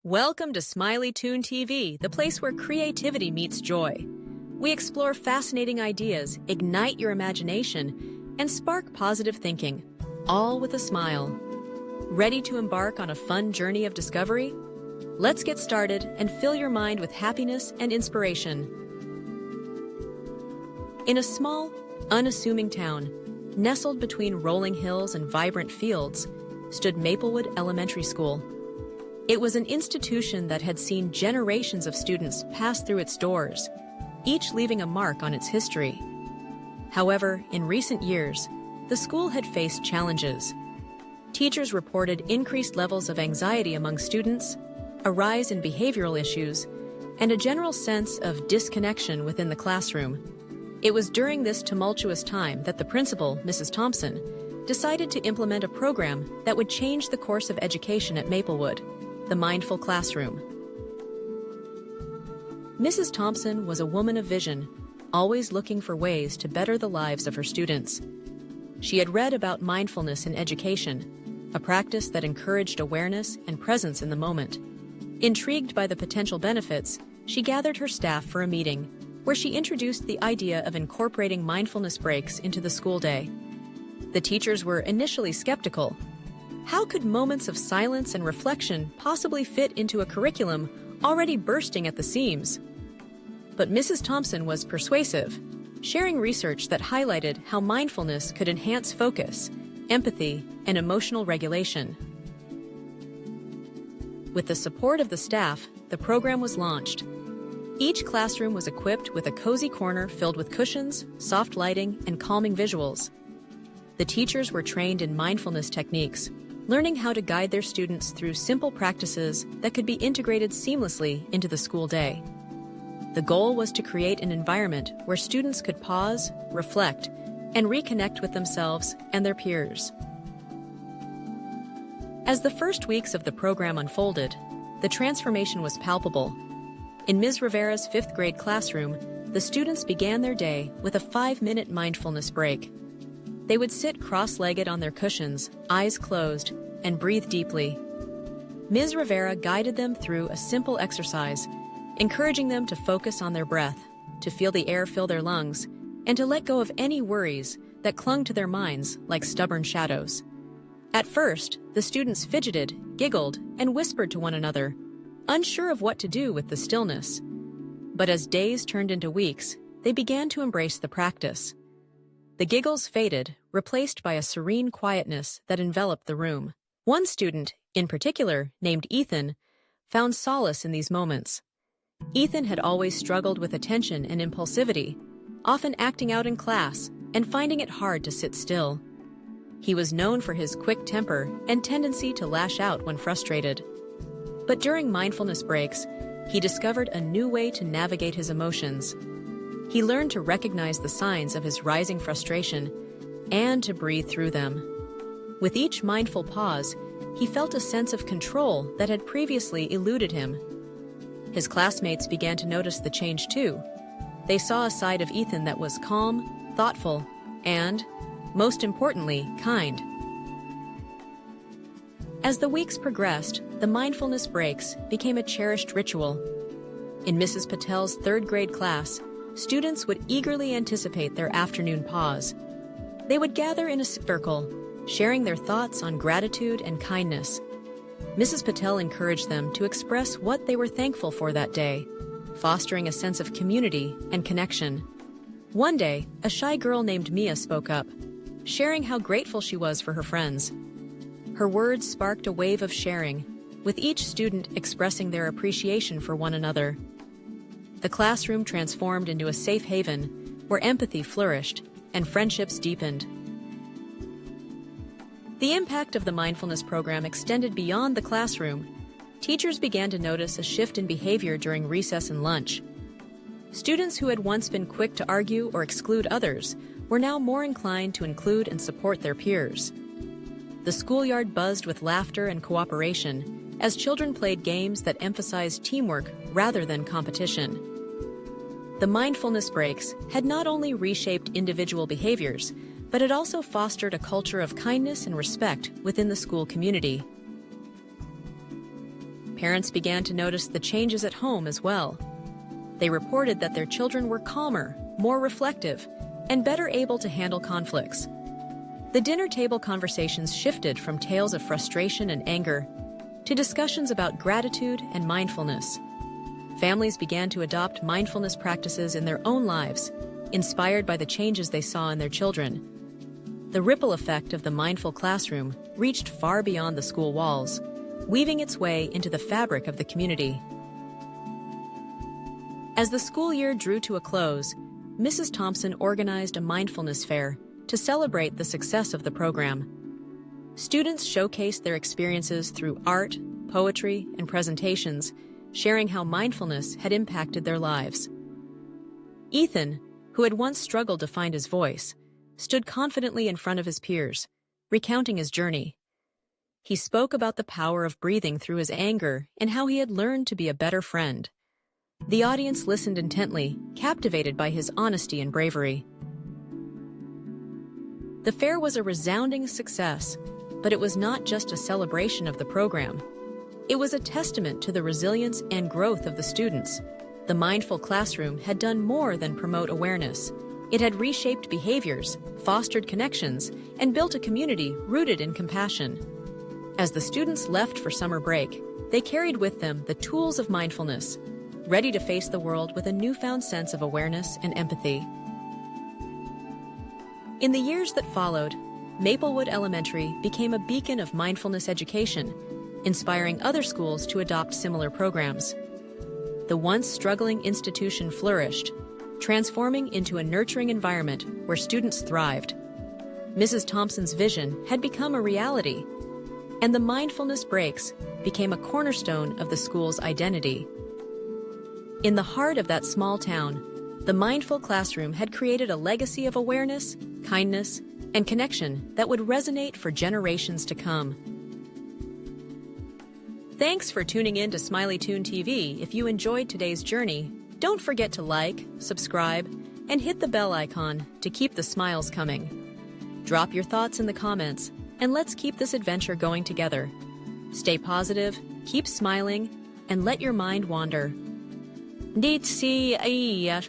Welcome to Smiley Toon TV, the place where creativity meets joy. We explore fascinating ideas, ignite your imagination, and spark positive thinking, all with a smile. Ready to embark on a fun journey of discovery? Let's get started and fill your mind with happiness and inspiration. In a small, unassuming town, nestled between rolling hills and vibrant fields, stood Maplewood Elementary School. It was an institution that had seen generations of students pass through its doors, each leaving a mark on its history. However, in recent years, the school had faced challenges. Teachers reported increased levels of anxiety among students, a rise in behavioral issues, and a general sense of disconnection within the classroom. It was during this tumultuous time that the principal, Mrs. Thompson, decided to implement a program that would change the course of education at Maplewood, the Mindful Classroom. Mrs. Thompson was a woman of vision, always looking for ways to better the lives of her students. She had read about mindfulness in education, a practice that encouraged awareness and presence in the moment. Intrigued by the potential benefits, she gathered her staff for a meeting, where she introduced the idea of incorporating mindfulness breaks into the school day. The teachers were initially skeptical. How could moments of silence and reflection possibly fit into a curriculum already bursting at the seams? But Mrs. Thompson was persuasive, sharing research that highlighted how mindfulness could enhance focus, empathy, and emotional regulation. With the support of the staff, the program was launched. Each classroom was equipped with a cozy corner filled with cushions, soft lighting, and calming visuals. The teachers were trained in mindfulness techniques, learning how to guide their students through simple practices that could be integrated seamlessly into the school day. The goal was to create an environment where students could pause, reflect, and reconnect with themselves and their peers. As the first weeks of the program unfolded, the transformation was palpable. In Ms. Rivera's 5th grade classroom, the students began their day with a 5-minute mindfulness break. They would sit cross-legged on their cushions, eyes closed, and breathe deeply. Ms. Rivera guided them through a simple exercise, encouraging them to focus on their breath, to feel the air fill their lungs, and to let go of any worries that clung to their minds like stubborn shadows. At first, the students fidgeted, giggled, and whispered to one another, unsure of what to do with the stillness. But as days turned into weeks, they began to embrace the practice. The giggles faded, replaced by a serene quietness that enveloped the room. One student, in particular, named Ethan, found solace in these moments. Ethan had always struggled with attention and impulsivity, often acting out in class and finding it hard to sit still. He was known for his quick temper and tendency to lash out when frustrated. But during mindfulness breaks, he discovered a new way to navigate his emotions. He learned to recognize the signs of his rising frustration and to breathe through them. With each mindful pause, he felt a sense of control that had previously eluded him. His classmates began to notice the change too. They saw a side of Ethan that was calm, thoughtful, and, most importantly, kind. As the weeks progressed, the mindfulness breaks became a cherished ritual. In Mrs. Patel's 3rd grade class, students would eagerly anticipate their afternoon pause. They would gather in a circle, sharing their thoughts on gratitude and kindness. Mrs. Patel encouraged them to express what they were thankful for that day, fostering a sense of community and connection. One day, a shy girl named Mia spoke up, sharing how grateful she was for her friends. Her words sparked a wave of sharing, with each student expressing their appreciation for one another. The classroom transformed into a safe haven where empathy flourished and friendships deepened. The impact of the mindfulness program extended beyond the classroom. Teachers began to notice a shift in behavior during recess and lunch. Students who had once been quick to argue or exclude others were now more inclined to include and support their peers. The schoolyard buzzed with laughter and cooperation as children played games that emphasized teamwork rather than competition. The mindfulness breaks had not only reshaped individual behaviors, but it also fostered a culture of kindness and respect within the school community. Parents began to notice the changes at home as well. They reported that their children were calmer, more reflective, and better able to handle conflicts. The dinner table conversations shifted from tales of frustration and anger to discussions about gratitude and mindfulness. Families began to adopt mindfulness practices in their own lives, inspired by the changes they saw in their children. The ripple effect of the mindful classroom reached far beyond the school walls, weaving its way into the fabric of the community. As the school year drew to a close, Mrs. Thompson organized a mindfulness fair to celebrate the success of the program. Students showcased their experiences through art, poetry, and presentations, sharing how mindfulness had impacted their lives. Ethan, who had once struggled to find his voice, stood confidently in front of his peers, recounting his journey. He spoke about the power of breathing through his anger and how he had learned to be a better friend. The audience listened intently, captivated by his honesty and bravery. The fair was a resounding success, but it was not just a celebration of the program. It was a testament to the resilience and growth of the students. The mindful classroom had done more than promote awareness. It had reshaped behaviors, fostered connections, and built a community rooted in compassion. As the students left for summer break, they carried with them the tools of mindfulness, ready to face the world with a newfound sense of awareness and empathy. In the years that followed, Maplewood Elementary became a beacon of mindfulness education, inspiring other schools to adopt similar programs. The once struggling institution flourished, transforming into a nurturing environment where students thrived. Mrs. Thompson's vision had become a reality, and the mindfulness breaks became a cornerstone of the school's identity. In the heart of that small town, the mindful classroom had created a legacy of awareness, kindness, and connection that would resonate for generations to come. Thanks for tuning in to Smiley Toon TV. If you enjoyed today's journey, don't forget to like, subscribe, and hit the bell icon to keep the smiles coming. Drop your thoughts in the comments, and let's keep this adventure going together. Stay positive, keep smiling, and let your mind wander. Dit si ay